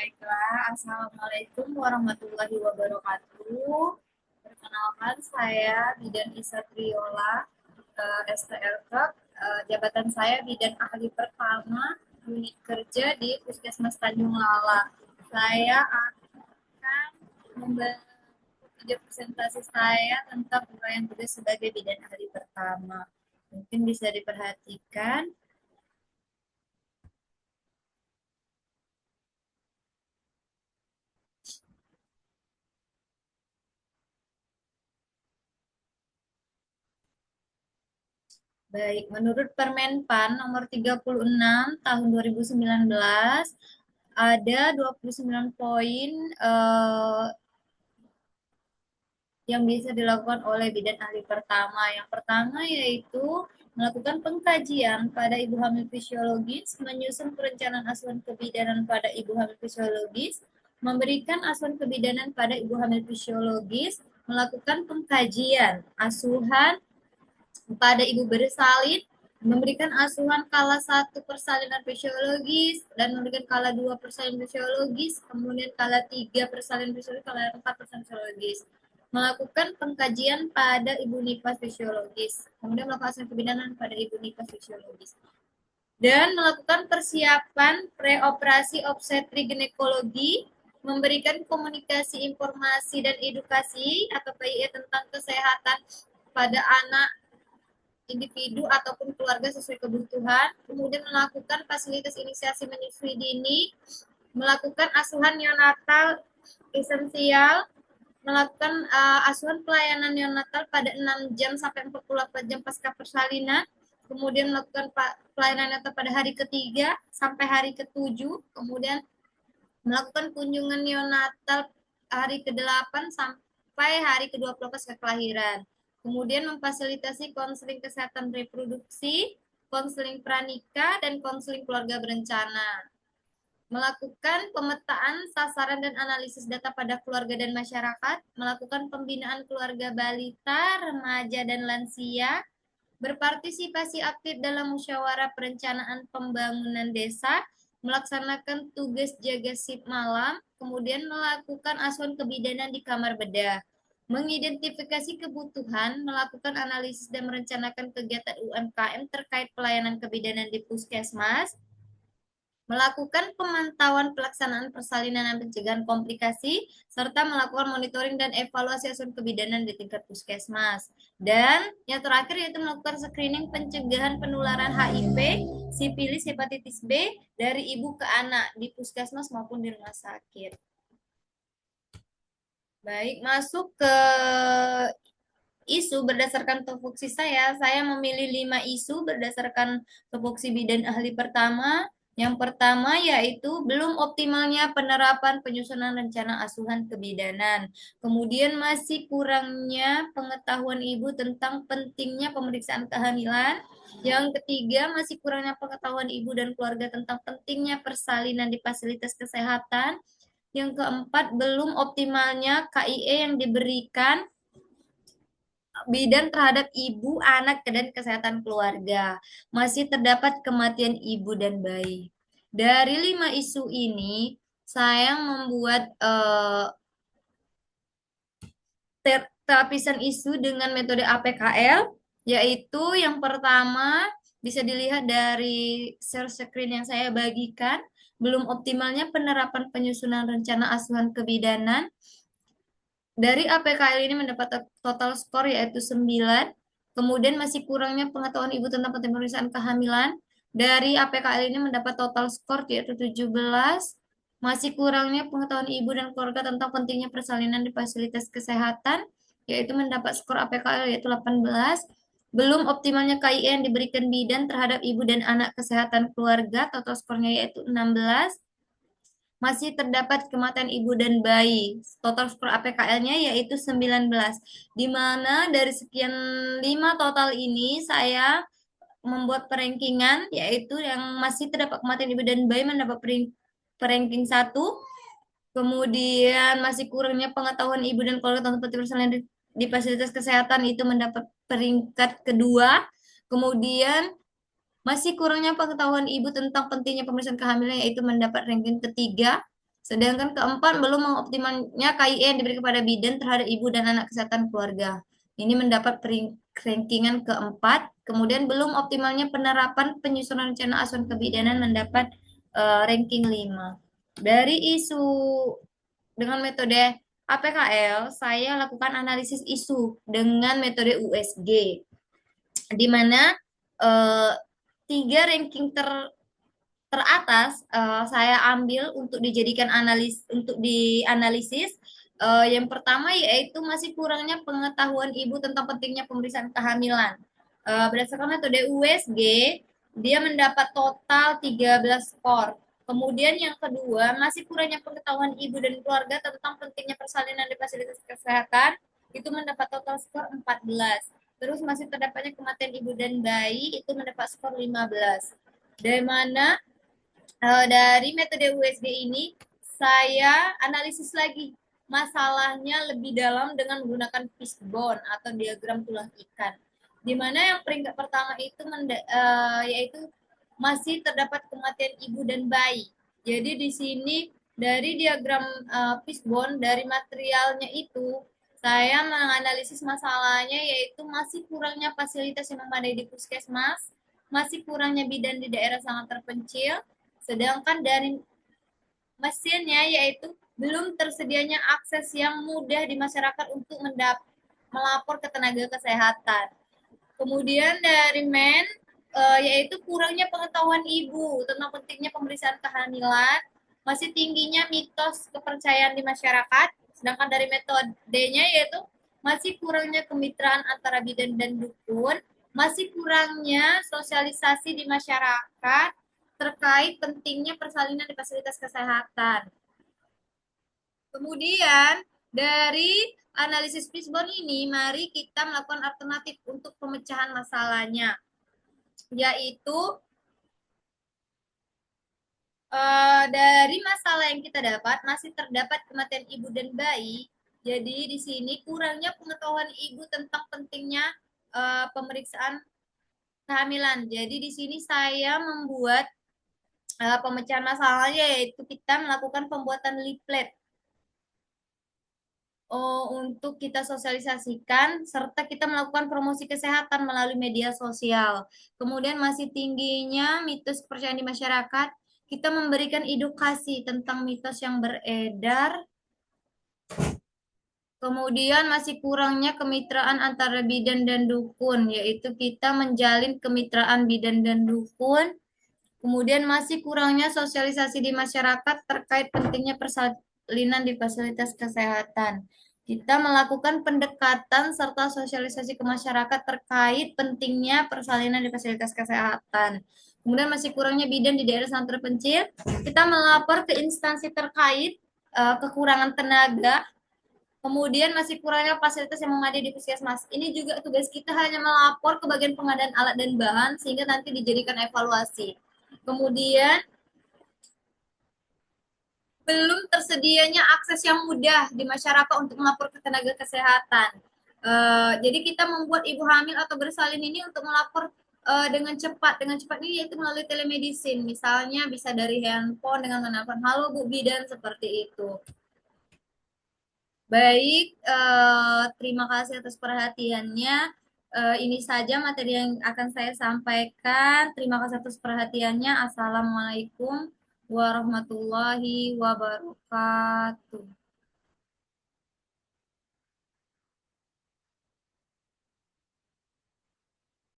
Baiklah, Assalamualaikum warahmatullahi wabarakatuh. Perkenalkan, saya Bidan Isa Triola, STRK. Jabatan saya Bidan Ahli Pertama, unit kerja di Puskesmas Tanjung Lala. Saya akan membantu video presentasi saya tentang uraian tugas sebagai Bidan Ahli Pertama. Mungkin bisa diperhatikan. Baik, menurut Permenpan nomor 36 tahun 2019 ada 29 poin yang bisa dilakukan oleh bidan ahli pertama. Yang pertama yaitu melakukan pengkajian pada ibu hamil fisiologis, menyusun perencanaan asuhan kebidanan pada ibu hamil fisiologis, memberikan asuhan kebidanan pada ibu hamil fisiologis, melakukan pengkajian asuhan pada ibu bersalin, memberikan asuhan kala 1 persalinan fisiologis dan memberikan kala 2 persalinan fisiologis, kemudian kala 3 persalinan fisiologis, kala 4 persalinan fisiologis. Melakukan pengkajian pada ibu nifas fisiologis, kemudian melakukan asuhan kebidanan pada ibu nifas fisiologis. Dan melakukan persiapan preoperasi obstetri ginekologi, memberikan komunikasi informasi dan edukasi atau PIE tentang kesehatan pada anak individu ataupun keluarga sesuai kebutuhan, kemudian melakukan fasilitas inisiasi menyusui dini, melakukan asuhan neonatal esensial, melakukan asuhan pelayanan neonatal pada 6 jam sampai 48 jam pasca persalinan, kemudian melakukan pelayanan neonatal pada hari ketiga sampai hari ketujuh, kemudian melakukan kunjungan neonatal hari ke-8 sampai hari ke-20 pasca kelahiran. Kemudian memfasilitasi konseling kesehatan reproduksi, konseling pranikah, dan konseling keluarga berencana. Melakukan pemetaan, sasaran, dan analisis data pada keluarga dan masyarakat, melakukan pembinaan keluarga balita, remaja, dan lansia, berpartisipasi aktif dalam musyawarah perencanaan pembangunan desa, melaksanakan tugas jaga shift malam, kemudian melakukan asuhan kebidanan di kamar bedah, mengidentifikasi kebutuhan, melakukan analisis dan merencanakan kegiatan UMKM terkait pelayanan kebidanan di puskesmas, melakukan pemantauan pelaksanaan persalinan dan pencegahan komplikasi, serta melakukan monitoring dan evaluasi asuhan kebidanan di tingkat puskesmas. Dan yang terakhir yaitu melakukan screening pencegahan penularan HIV, sifilis, hepatitis B dari ibu ke anak di puskesmas maupun di rumah sakit. Baik, masuk ke isu berdasarkan tupoksi saya memilih 5 isu berdasarkan tupoksi bidan ahli pertama. Yang pertama yaitu belum optimalnya penerapan penyusunan rencana asuhan kebidanan. Kemudian masih kurangnya pengetahuan ibu tentang pentingnya pemeriksaan kehamilan. Yang ketiga masih kurangnya pengetahuan ibu dan keluarga tentang pentingnya persalinan di fasilitas kesehatan. Yang keempat belum optimalnya KIE yang diberikan bidan terhadap ibu, anak, dan kesehatan keluarga. Masih terdapat kematian ibu dan bayi. Dari 5 isu ini, saya membuat terapisan isu dengan metode APKL, yaitu yang pertama bisa dilihat dari share screen yang saya bagikan, belum optimalnya penerapan penyusunan rencana asuhan kebidanan. Dari APKL ini mendapat total skor yaitu 9. Kemudian masih kurangnya pengetahuan ibu tentang penting pemeriksaan kehamilan. Dari APKL ini mendapat total skor yaitu 17. Masih kurangnya pengetahuan ibu dan keluarga tentang pentingnya persalinan di fasilitas kesehatan, yaitu mendapat skor APKL yaitu 18. Belum optimalnya KIE yang diberikan bidan terhadap ibu dan anak kesehatan keluarga, total skornya yaitu 16. Masih terdapat kematian ibu dan bayi. Total skor APKL-nya yaitu 19. Di mana dari sekian 5 total ini saya membuat perankingan, yaitu yang masih terdapat kematian ibu dan bayi mendapat peranking 1. Kemudian masih kurangnya pengetahuan ibu dan keluarga tentang penting persalinan di fasilitas kesehatan itu mendapat peringkat kedua. Kemudian masih kurangnya pengetahuan ibu tentang pentingnya pemeriksaan kehamilan yaitu mendapat ranking ketiga. Sedangkan keempat, belum mengoptimalnya KIE yang diberi kepada bidan terhadap ibu dan anak kesehatan keluarga. Ini mendapat rankingan keempat. Kemudian belum optimalnya penerapan penyusunan rencana asuhan kebidanan mendapat ranking 5. Dari isu dengan metode APKL, saya lakukan analisis isu dengan metode USG, di mana eh, tiga ranking teratas saya ambil untuk dijadikan untuk dianalisis. Yang pertama yaitu masih kurangnya pengetahuan ibu tentang pentingnya pemeriksaan kehamilan. Berdasarkan metode USG, dia mendapat total 13 skor. Kemudian yang kedua, masih kurangnya pengetahuan ibu dan keluarga tentang pentingnya persalinan di fasilitas kesehatan, itu mendapat total skor 14. Terus masih terdapatnya kematian ibu dan bayi, itu mendapat skor 15. Dari mana dari metode USG ini saya analisis lagi masalahnya lebih dalam dengan menggunakan fishbone atau diagram tulang ikan. Di mana yang peringkat pertama itu yaitu masih terdapat kematian ibu dan bayi. Jadi di sini dari diagram fishbone dari materialnya itu saya menganalisis masalahnya yaitu masih kurangnya fasilitas yang memadai di puskesmas, masih kurangnya bidan di daerah sangat terpencil, sedangkan dari mesinnya yaitu belum tersedianya akses yang mudah di masyarakat untuk melapor ke tenaga kesehatan. Kemudian dari yaitu kurangnya pengetahuan ibu tentang pentingnya pemeriksaan kehamilan, masih tingginya mitos kepercayaan di masyarakat, sedangkan dari metodenya yaitu masih kurangnya kemitraan antara bidan dan dukun, masih kurangnya sosialisasi di masyarakat terkait pentingnya persalinan di fasilitas kesehatan. Kemudian dari analisis fishbone ini, mari kita melakukan alternatif untuk pemecahan masalahnya, yaitu dari masalah yang kita dapat masih terdapat kematian ibu dan bayi. Jadi di sini kurangnya pengetahuan ibu tentang pentingnya pemeriksaan kehamilan. Jadi di sini saya membuat pemecahan masalahnya yaitu kita melakukan pembuatan leaflet untuk kita sosialisasikan serta kita melakukan promosi kesehatan melalui media sosial. Kemudian masih tingginya mitos kepercayaan di masyarakat, kita memberikan edukasi tentang mitos yang beredar. Kemudian masih kurangnya kemitraan antara bidan dan dukun, yaitu kita menjalin kemitraan bidan dan dukun. Kemudian masih kurangnya sosialisasi di masyarakat terkait pentingnya persalinan di fasilitas kesehatan. Kita melakukan pendekatan serta sosialisasi ke masyarakat terkait pentingnya persalinan di fasilitas kesehatan. Kemudian masih kurangnya bidan di daerah sangat terpencil. Kita melapor ke instansi terkait kekurangan tenaga. Kemudian masih kurangnya fasilitas yang memadai di puskesmas. Ini juga tugas kita hanya melapor ke bagian pengadaan alat dan bahan sehingga nanti dijadikan evaluasi. Kemudian belum tersedianya akses yang mudah di masyarakat untuk melapor ke tenaga kesehatan. Jadi kita membuat ibu hamil atau bersalin ini untuk melapor dengan cepat. Dengan cepat ini yaitu melalui telemedicine. Misalnya bisa dari handphone dengan menelpon, halo Bu Bidan, seperti itu. Baik, terima kasih atas perhatiannya. Ini saja materi yang akan saya sampaikan. Terima kasih atas perhatiannya. Assalamualaikum warahmatullahi wabarakatuh.